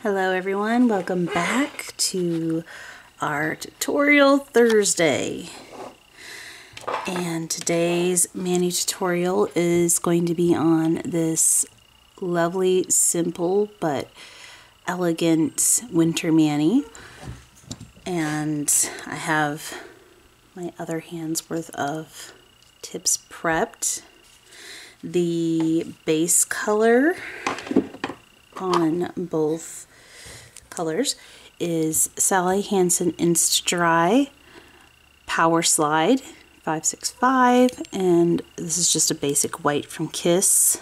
Hello everyone, welcome back to our tutorial Thursday. And today's mani tutorial is going to be on this lovely, simple, but elegant winter mani. And I have my other hand's worth of tips prepped. The base color on both colors is Sally Hansen Insta-Dri Power Slide 565, and this is just a basic white from Kiss.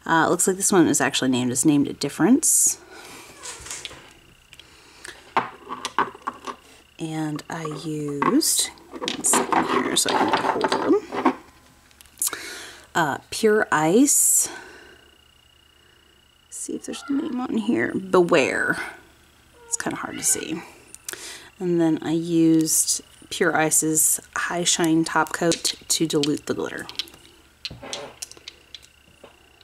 It looks like this one is actually named a difference. And I used, one second here so I can hold them, Pure Ice. See if there's a name on here. Beware. It's kind of hard to see. And then I used Pure Ice's High Shine Top Coat to dilute the glitter.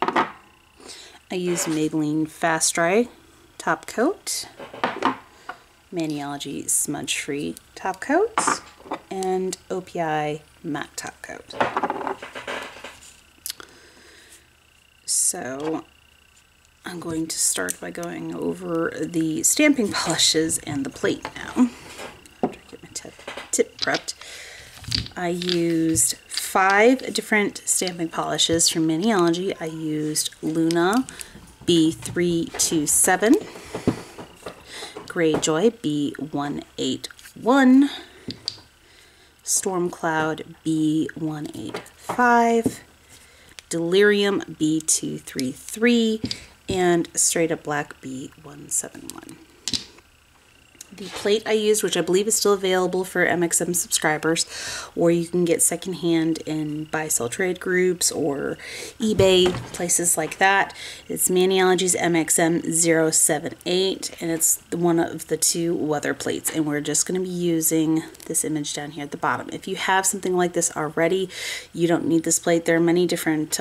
I used Maybelline Fast Dry Top Coat, Maniology Smudge Free Top Coat, and OPI Matte Top Coat. So I'm going to start by going over the stamping polishes and the plate now. After I get my tip prepped. I used 5 different stamping polishes from Maniology. I used Luna B327, Greyjoy B181, Stormcloud B185, Delirium B233, and Straight Up Black B171. The plate I used, which I believe is still available for MXM subscribers, or you can get secondhand in buy sell trade groups or eBay, places like that. It's Maniology's MXM 078, and it's one of the 2 weather plates, and we're just going to be using this image down here at the bottom. If you have something like this already, you don't need this plate. There are many different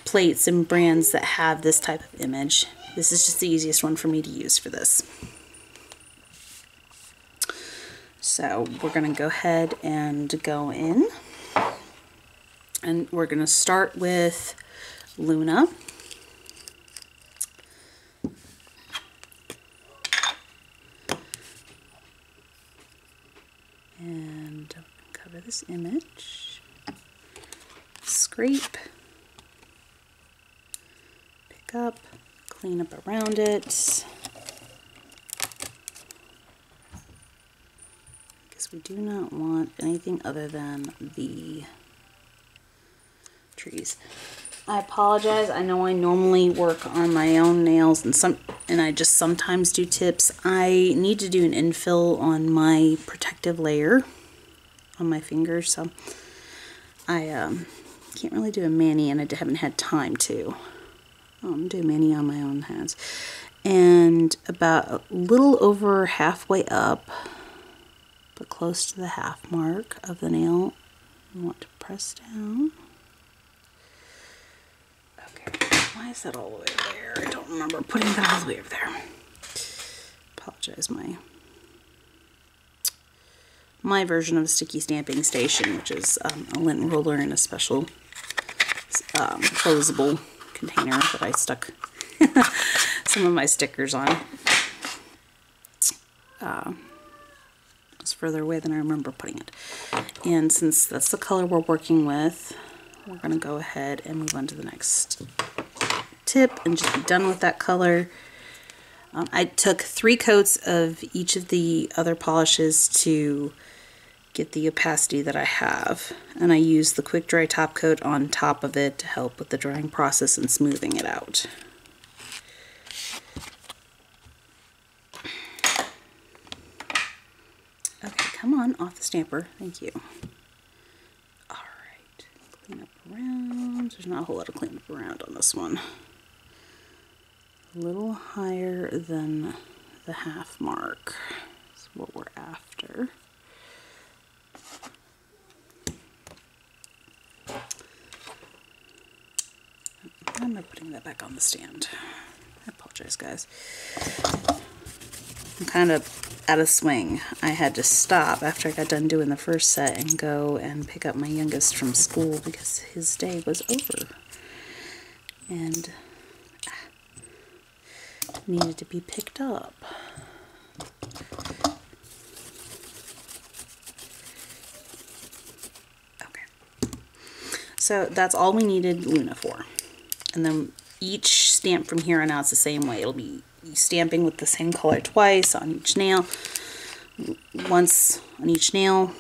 plates and brands that have this type of image. This is just the easiest one for me to use for this. So we're going to go ahead and go in, and we're going to start with Luna. And cover this image, scrape, pick up, clean up around it. We do not want anything other than the trees. I apologize. I know I normally work on my own nails and I just sometimes do tips. I need to do an infill on my protective layer on my fingers, so I can't really do a mani, and I haven't had time to do a mani on my own hands. And about a little over halfway up, but close to the half mark of the nail, you want to press down. Okay, why is that all the way there? I don't remember putting that all the way over there. Apologize, my version of a sticky stamping station, which is a lint roller in a special closable container that I stuck some of my stickers on. Further away than I remember putting it. And since that's the color we're working with, we're going to go ahead and move on to the next tip and just be done with that color. I took 3 coats of each of the other polishes to get the opacity that I have, and I used the quick dry top coat on top of it to help with the drying process and smoothing it out. Come on, off the stamper. Thank you. Alright, clean up around. There's not a whole lot of clean up around on this one. A little higher than the half mark is what we're after. Why am I putting that back on the stand? I apologize. apologize, guys. I'm kind of out of swing. I had to stop after I got done doing the first set and go and pick up my youngest from school because his day was over. And needed to be picked up. Okay. So that's all we needed Luna for. And then each stamp from here on out is the same way. It'll be stamping with the same color twice on each nail. Once on each nail.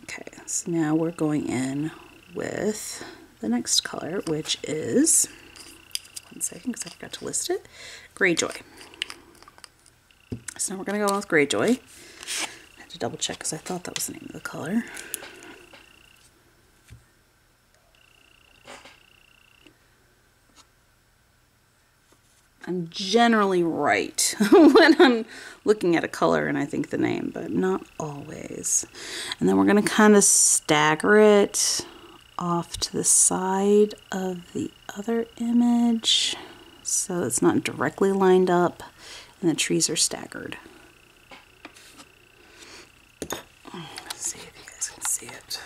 Okay, so now we're going in with the next color, which is, one second because I forgot to list it, Greyjoy. So now we're going to go on with Greyjoy. I had to double check because I thought that was the name of the color. I'm generally right when I'm looking at a color and I think the name, but not always. And then we're going to kind of stagger it off to the side of the other image so it's not directly lined up and the trees are staggered. Let's see if you guys can see it.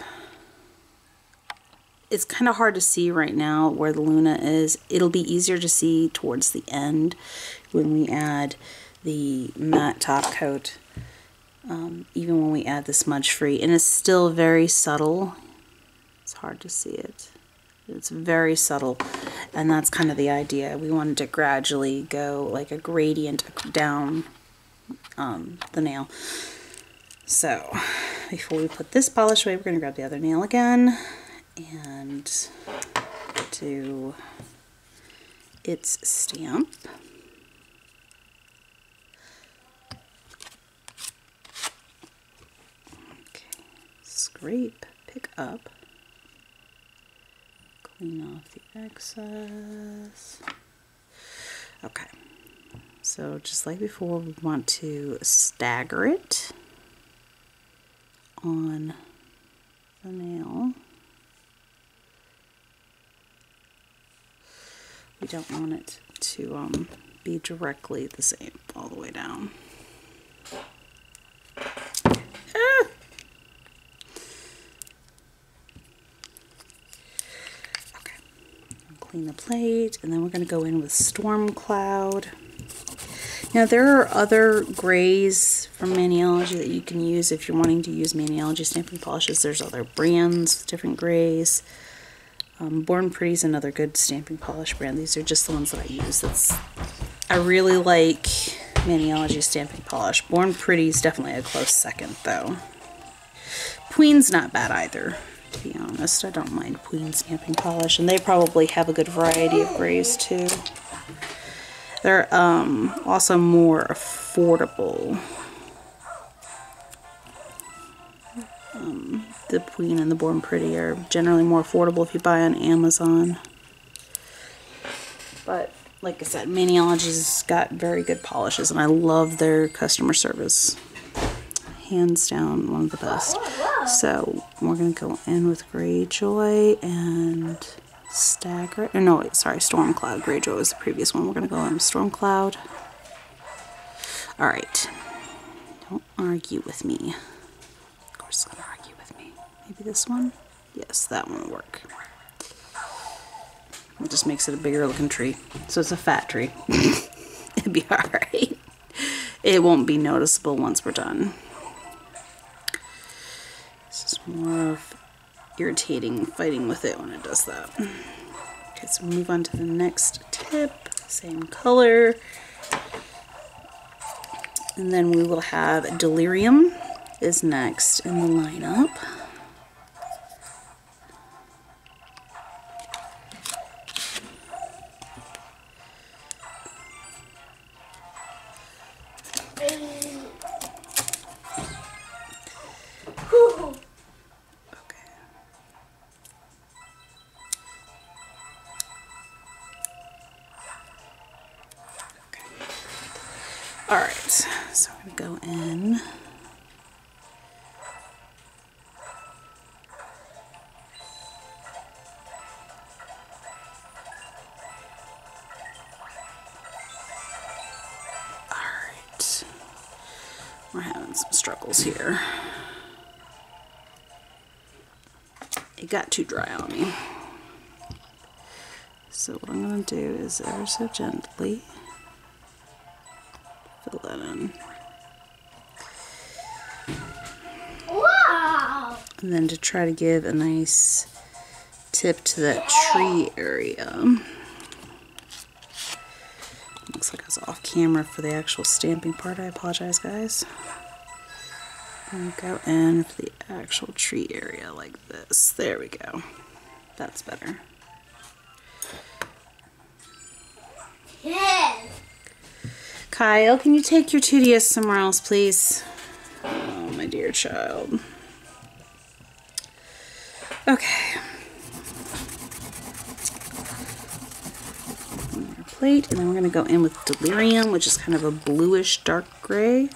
It's kind of hard to see right now where the Luna is. It'll be easier to see towards the end when we add the matte top coat, even when we add the smudge free. And it's still very subtle. It's hard to see it. It's very subtle, and that's kind of the idea. We wanted to gradually go like a gradient down the nail. So before we put this polish away, we're going to grab the other nail again and do its stamp. Okay, scrape, pick up, clean off the excess. Okay, so just like before, we want to stagger it on the nail. We don't want it to be directly the same all the way down. Ah! Okay, clean the plate, and then we're going to go in with Storm Cloud. Now there are other grays from Maniology that you can use if you're wanting to use Maniology stamping polishes. There's other brands with different grays. Born Pretty is another good stamping polish brand. These are just the ones that I use. I really like Maniology stamping polish. Born Pretty is definitely a close second, though. Queen's not bad either, to be honest. I don't mind Queen stamping polish, and they probably have a good variety of grays too. They're also more affordable. The Queen and the Born Pretty are generally more affordable if you buy on Amazon. But like I said, Maniology's got very good polishes, and I love their customer service. Hands down, one of the best. So we're going to go in with Greyjoy and stagger it. No, wait, sorry, Storm Cloud. Greyjoy was the previous one. We're going to go in with Storm Cloud. Alright. Don't argue with me. Of course it's going to argue with me. Maybe this one? Yes, that one will work. It just makes it a bigger looking tree. So it's a fat tree. It'd be alright. It won't be noticeable once we're done. This is more of irritating fighting with it when it does that. Okay, so move on to the next tip. Same color. And then we will have Delirium is next in the lineup. Alright, so I'm going to go in. We're having some struggles here. It got too dry on me. So what I'm going to do is ever so gently fill that in. Wow! And then to try to give a nice tip to that tree area. Looks like I was off camera for the actual stamping part. I apologize, guys. And go in for the actual tree area like this. There we go. That's better. Yes! Kyle, can you take your 2DS somewhere else, please? Oh, my dear child. Okay. Our plate, and then we're going to go in with Delirium, which is kind of a bluish dark gray.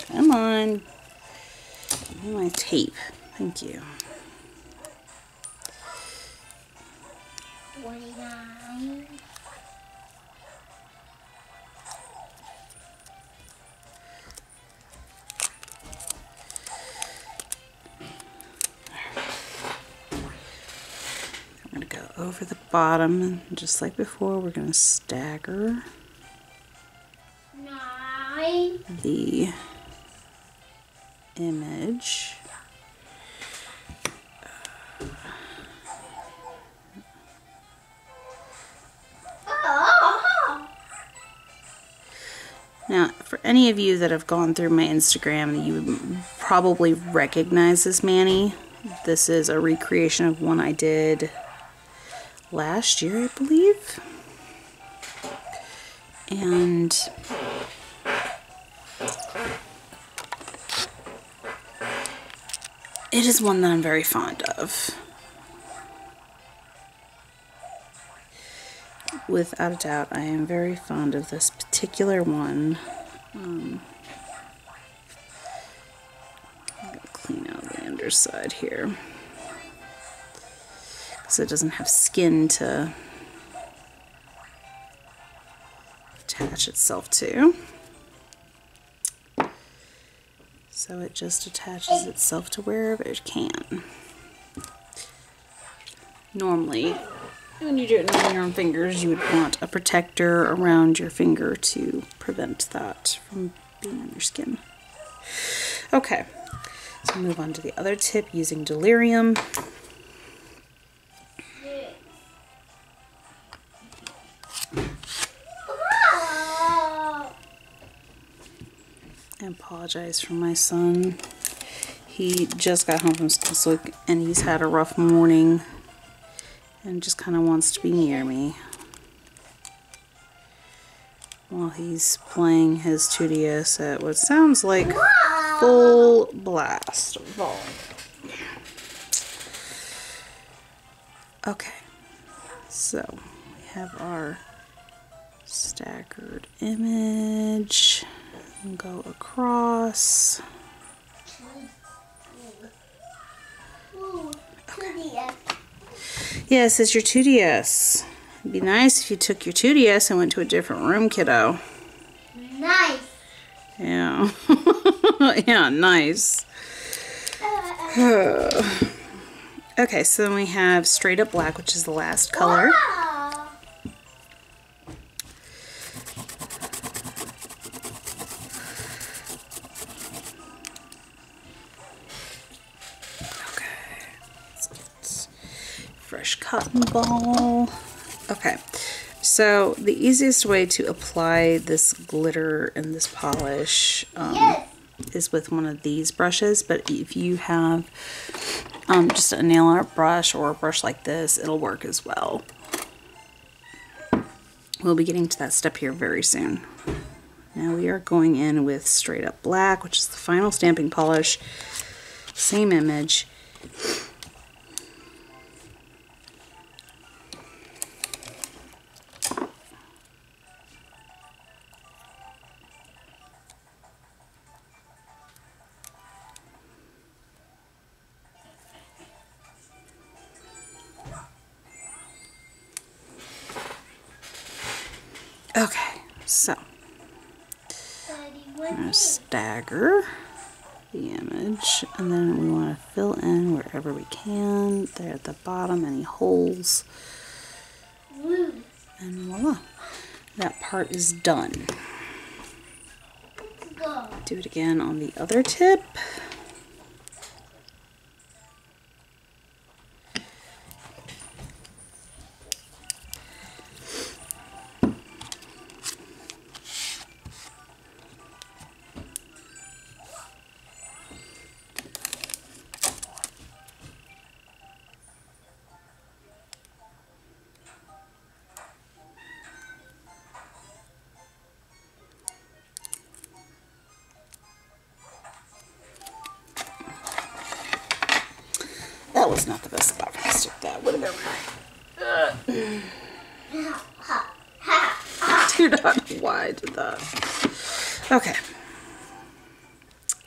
Come on. Give me my tape. Thank you. 29. I'm going to go over the bottom, and just like before, we're going to stagger 9. the image. Oh! Now, for any of you that have gone through my Instagram, you would probably recognize this Manny. This is a recreation of one I did last year, I believe. And it is one that I'm very fond of. Without a doubt, I am very fond of this particular one. I'm going to clean out the underside here, because it doesn't have skin to attach itself to. So it just attaches itself to wherever it can. Normally, when you do it on your own fingers, you would want a protector around your finger to prevent that from being on your skin. Okay, so move on to the other tip using Delirium. I apologize for my son. He just got home from school, and he's had a rough morning and just kind of wants to be near me while he's playing his 2DS at what sounds like full blast of volume. Okay, so we have our staggered image and go across. Okay. Yes, it's your 2DS. It'd be nice if you took your 2DS and went to a different room, kiddo. Nice. Yeah. Yeah, nice. Okay, so then we have Straight Up Black, which is the last color. Wow. Fresh cotton ball. Okay, so the easiest way to apply this glitter and this polish Yes. is with one of these brushes, but if you have just a nail art brush or a brush like this, it'll work as well. We'll be getting to that step here very soon. Now we are going in with Straight Up Black, which is the final stamping polish. Same image. So Daddy, I'm what going to is stagger the image, and then we want to fill in wherever we can. There at the bottom, any holes, blue? and voila. That part is done. Let's go. Do it again on the other tip. That was not the best spot for me to stick that. Would have been Dear God, why I did that. Okay.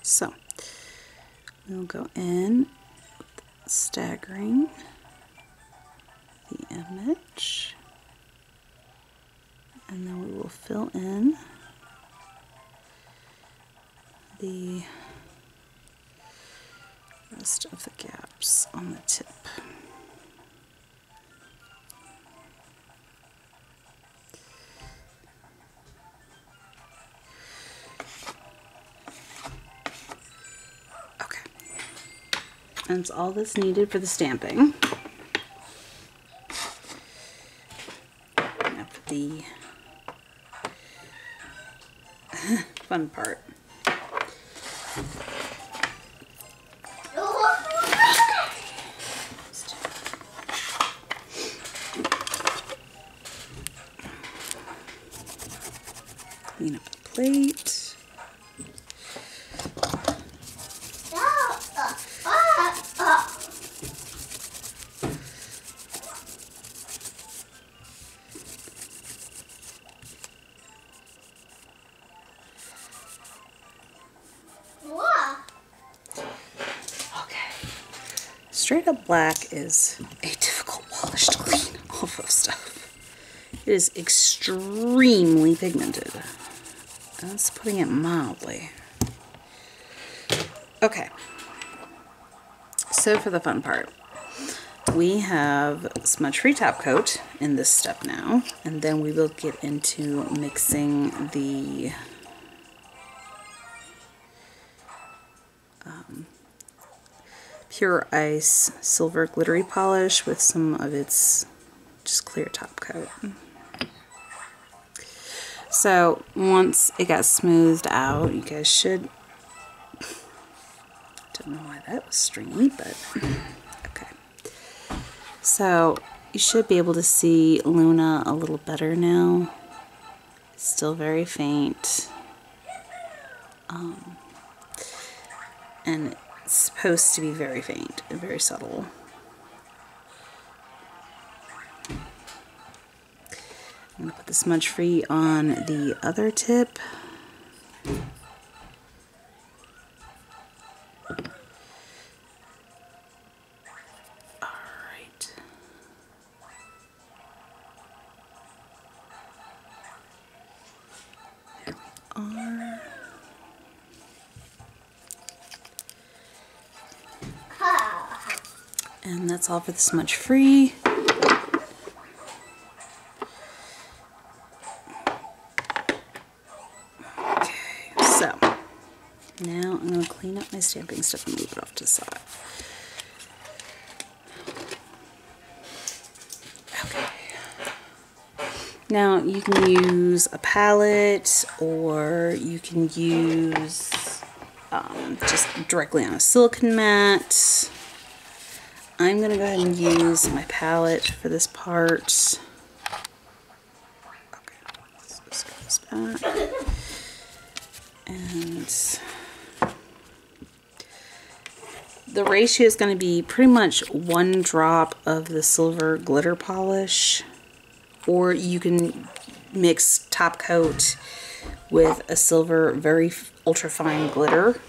So we'll go in, staggering the image, and then we will fill in the rest of the gaps on the tip. Okay. And that's all that's needed for the stamping. Now for the fun part. Clean up the plate. Straight up black is a difficult polish to clean off of stuff. It is extremely pigmented. That's putting it mildly. Okay. So for the fun part, we have smudge-free top coat in this step now, and then we will get into mixing the Pure Ice silver glittery polish with some of its just clear top coat. So once it got smoothed out, you guys should, don't know why that was stringy, but okay. So you should be able to see Luna a little better now. Still very faint. And it's supposed to be very faint and very subtle. I'm going to put the smudge free on the other tip. Alright. There we are. And that's all for the smudge free. Okay, so now I'm going to clean up my stamping stuff and move it off to the side. Okay. Now you can use a palette, or you can use just directly on a silicone mat. I'm going to go ahead and use my palette for this part. Okay, let's just get this back. And the ratio is going to be pretty much 1 drop of the silver glitter polish, or you can mix top coat with a silver very ultra fine glitter.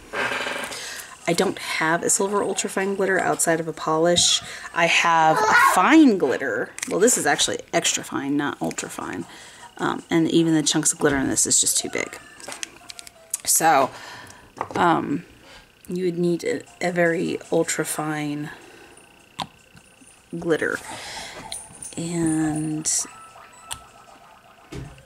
I don't have a silver ultrafine glitter outside of a polish. I have a fine glitter. Well, this is actually extra fine, not ultra fine. And even the chunks of glitter in this is just too big. So you would need a very ultra fine glitter, and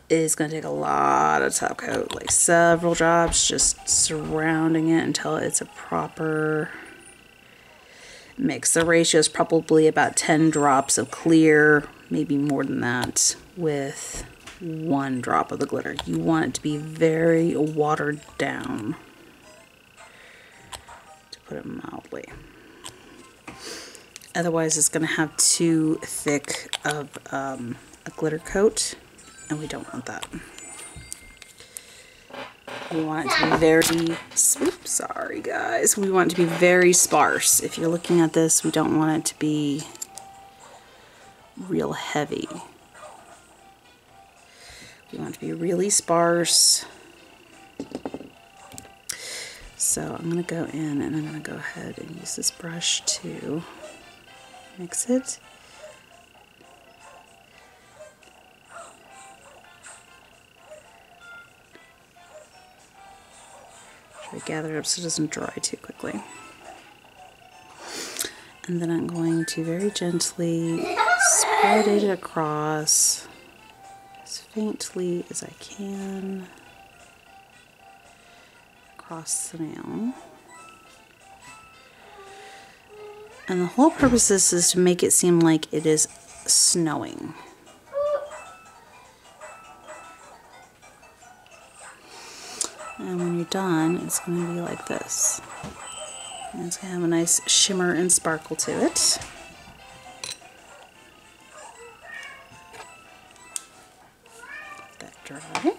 it is going to take a lot of top coat, like several drops, just surrounding it until it's a proper mix. The ratio is probably about 10 drops of clear, maybe more than that, with 1 drop of the glitter. You want it to be very watered down, to put it mildly. Otherwise it's going to have too thick of a glitter coat, and we don't want that. We want it to be very, oops, sorry guys, we want it to be very sparse. If you're looking at this, we don't want it to be real heavy. We want it to be really sparse. So I'm going to go in and I'm going to go ahead and use this brush to mix it. Try to gather it up so it doesn't dry too quickly. And then I'm going to very gently spread it across as faintly as I can across the nail. And the whole purpose of this is to make it seem like it is snowing. And when you're done, it's going to be like this. And it's going to have a nice shimmer and sparkle to it. Let that dry.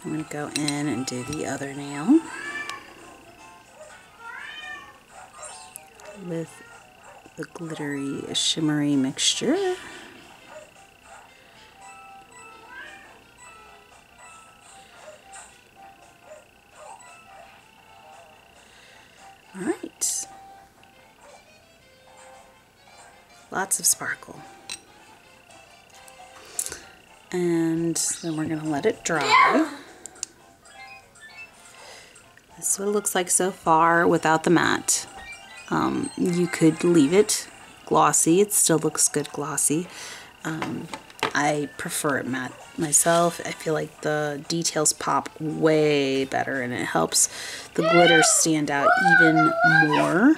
I'm going to go in and do the other nail with the glittery, shimmery mixture. Alright. Lots of sparkle. And then we're going to let it dry. This is what it looks like so far without the matte. You could leave it glossy. It still looks good glossy. I prefer it matte myself. I feel like the details pop way better and it helps the glitter stand out even more.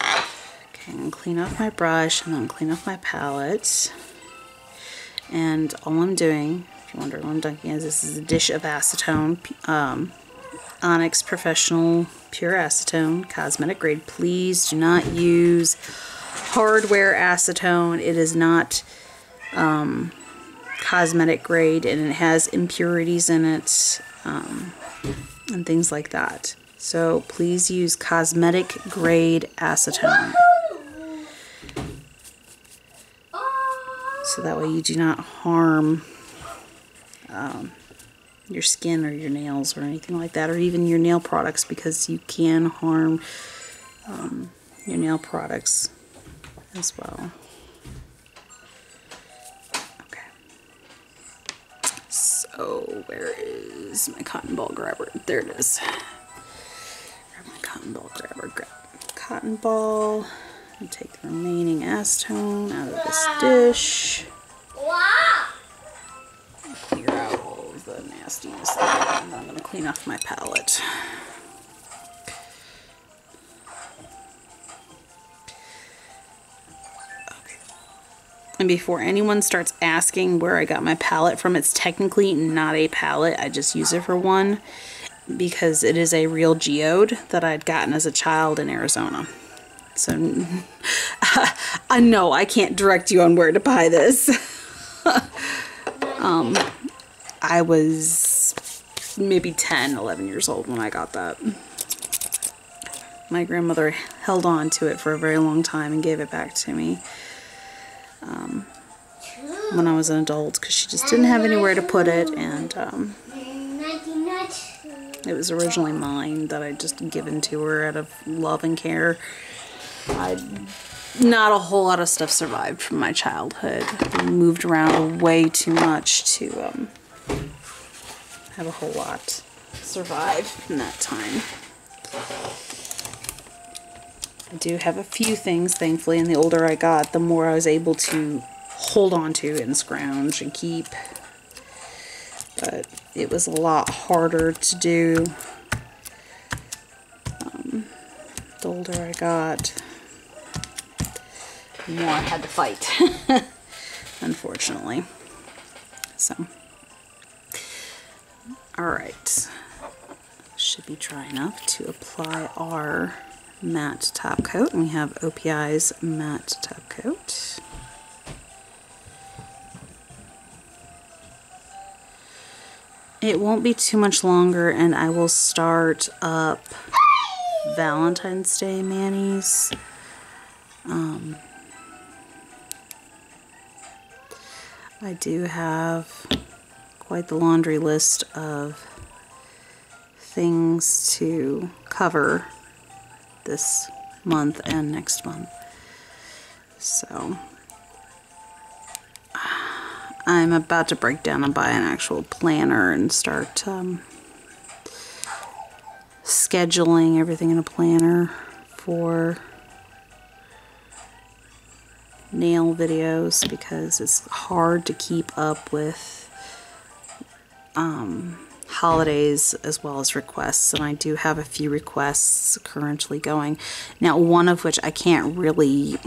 Okay, I'm going to clean off my brush and then clean off my palette. And all I'm doing, if you wonder what I'm dunking is, this is a dish of acetone, Onyx Professional Pure Acetone, cosmetic grade. Please do not use hardware acetone. It is not cosmetic grade, and it has impurities in it and things like that. So please use cosmetic grade acetone, so that way you do not harm your skin or your nails or anything like that, or even your nail products, because you can harm your nail products as well. Okay. So where is my cotton ball grabber? There it is. Grab my cotton ball grabber. Grab cotton ball and take the remaining acetone out of this dish. Clear out all of the nastiness there, and I'm going to clean off my palette. Okay. And before anyone starts asking where I got my palette from, it's technically not a palette. I just use it for one because it is a real geode that I'd gotten as a child in Arizona. So I know I can't direct you on where to buy this. I was maybe 10, 11 years old when I got that. My grandmother held on to it for a very long time and gave it back to me when I was an adult, because she just didn't have anywhere to put it, and it was originally mine that I'd just given to her out of love and care. I not a whole lot of stuff survived from my childhood. We moved around way too much to have a whole lot survive in that time. I do have a few things, thankfully, and the older I got, the more I was able to hold on to and scrounge and keep. But it was a lot harder to do the older I got, the more I had to fight, unfortunately. So, alright. Should be dry enough to apply our matte top coat. And we have OPI's matte top coat. It won't be too much longer and I will start up Valentine's Day manis. I do have quite the laundry list of things to cover this month and next month. So I'm about to break down and buy an actual planner and start scheduling everything in a planner for nail videos, because it's hard to keep up with holidays as well as requests, and I do have a few requests currently going. Now, one of which I can't really,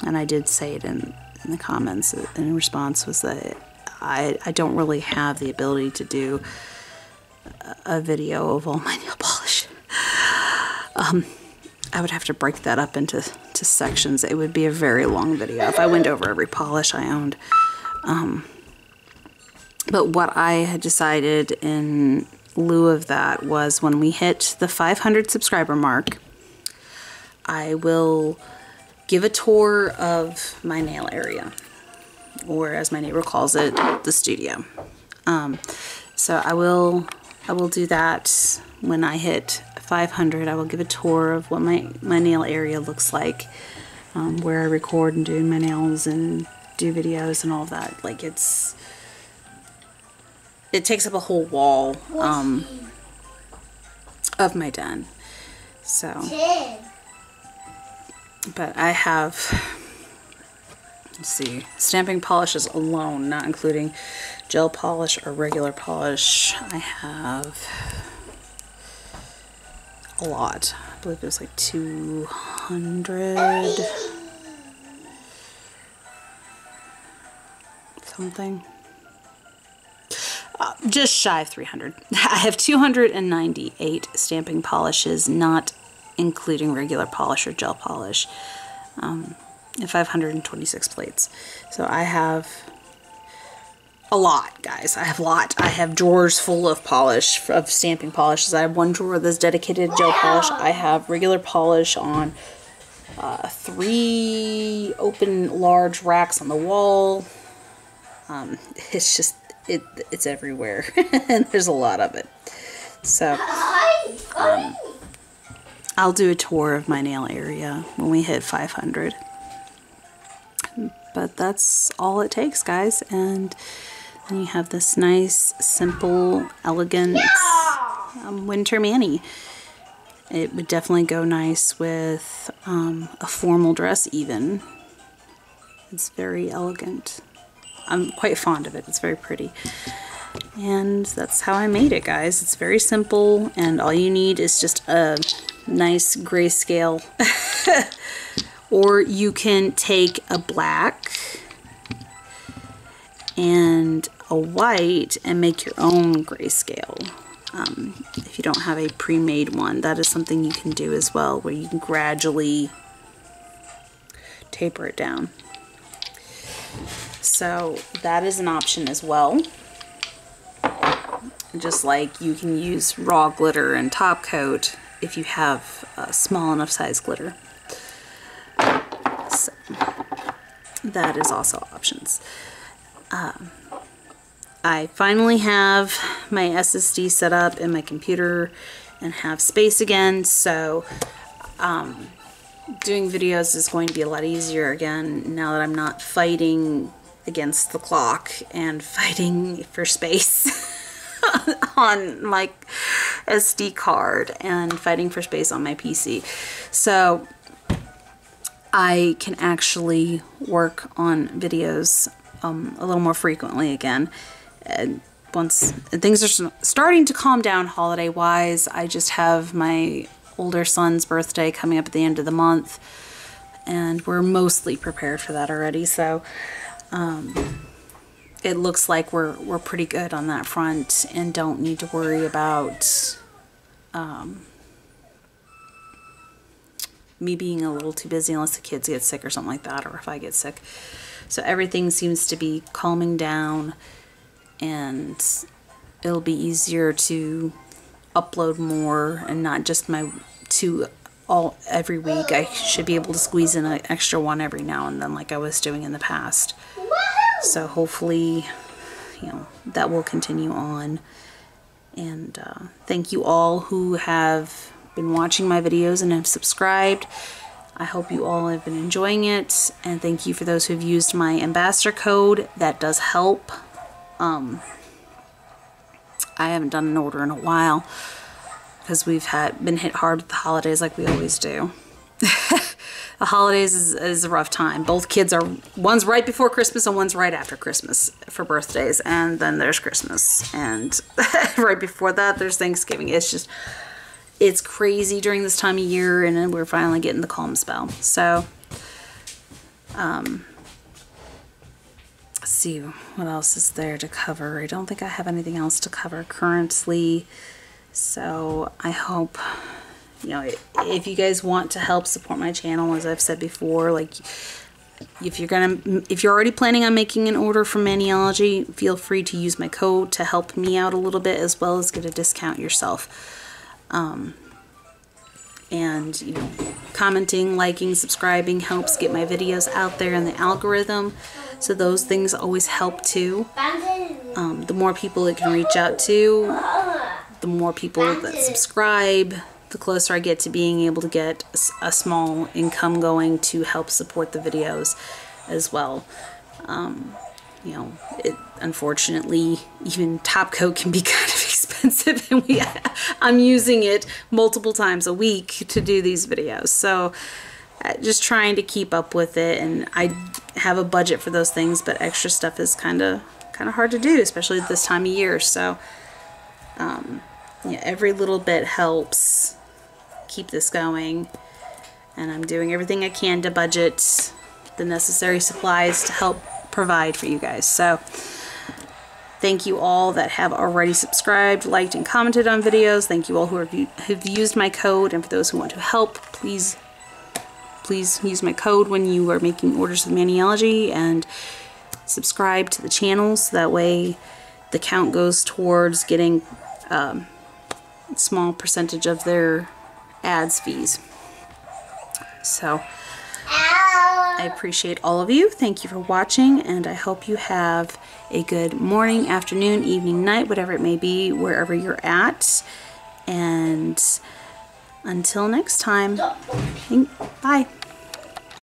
and I did say it in the comments in response, was that I don't really have the ability to do a video of all my nail polish. I would have to break that up into sections. It would be a very long video if I went over every polish I owned. But what I had decided in lieu of that was, when we hit the 500 subscriber mark, I will give a tour of my nail area, or as my neighbor calls it, the studio. So I will do that when I hit 500. I will give a tour of what my nail area looks like, where I record and do my nails and do videos and all of that. Like, it takes up a whole wall of my den. So, but I have, let's see, stamping polishes alone, not including gel polish or regular polish, I have a lot. I believe it was like 200 something. Just shy of 300. I have 298 stamping polishes, not including regular polish or gel polish, and 526 plates. So I have a lot, guys. I have a lot. I have drawers full of polish, of stamping polishes. I have one drawer that's dedicated to gel polish. I have regular polish on 3 open large racks on the wall. It's just, it's everywhere, and there's a lot of it. So I'll do a tour of my nail area when we hit 500. But that's all it takes, guys, and then you have this nice, simple, elegant winter mani. It would definitely go nice with a formal dress even. It's very elegant. I'm quite fond of it. It's very pretty. And that's how I made it, guys. It's very simple, and all you need is just a nice grayscale. Or you can take a black and a white and make your own grayscale. If you don't have a pre-made one, that is something you can do as well, where you can gradually taper it down. So that is an option as well. Just like you can use raw glitter and top coat if you have a small enough size glitter. So that is also options. I finally have my SSD set up in my computer and have space again, so doing videos is going to be a lot easier again now that I'm not fighting against the clock and fighting for space on my SD card and fighting for space on my PC. So I can actually work on videos a little more frequently again. And once things are starting to calm down holiday wise, I just have my older son's birthday coming up at the end of the month, and we're mostly prepared for that already. So it looks like we're pretty good on that front and don't need to worry about me being a little too busy unless the kids get sick or something like that, or if I get sick. So everything seems to be calming down, and it'll be easier to upload more and not just my two every week. I should be able to squeeze in an extra one every now and then like I was doing in the past. So hopefully, you know, that will continue on. And thank you all who have been watching my videos and have subscribed. I hope you all have been enjoying it, and thank you for those who have used my ambassador code. That does help. I haven't done an order in a while because we've been hit hard with the holidays like we always do. The holidays is a rough time. Both kids are, one's right before Christmas and one's right after Christmas for birthdays, and then there's Christmas, and right before that there's Thanksgiving. It's just, it's crazy during this time of year, and then we're finally getting the calm spell. So let's see what else is there to cover. I don't think I have anything else to cover currently, so I hope, you know, if you guys want to help support my channel, as I've said before, like if you're already planning on making an order from Maniology, feel free to use my code to help me out a little bit, as well as get a discount yourself. And you know, commenting, liking, subscribing helps get my videos out there in the algorithm, so those things always help too. The more people it can reach out to, the more people that subscribe, the closer I get to being able to get a small income going to help support the videos as well. You know, unfortunately, even top coat can be kind of expensive, and I'm using it multiple times a week to do these videos. So just trying to keep up with it, and I have a budget for those things, but extra stuff is kind of hard to do, especially at this time of year. So yeah, every little bit helps keep this going, and I'm doing everything I can to budget the necessary supplies to help provide for you guys. So thank you all that have already subscribed, liked, and commented on videos. Thank you all who've used my code, and for those who want to help, please use my code when you are making orders with Maniology, and subscribe to the channel so that way the count goes towards getting a small percentage of their ads fees. So I appreciate all of you. Thank you for watching, and I hope you have a good morning, afternoon, evening, night, whatever it may be, wherever you're at. And until next time, bye.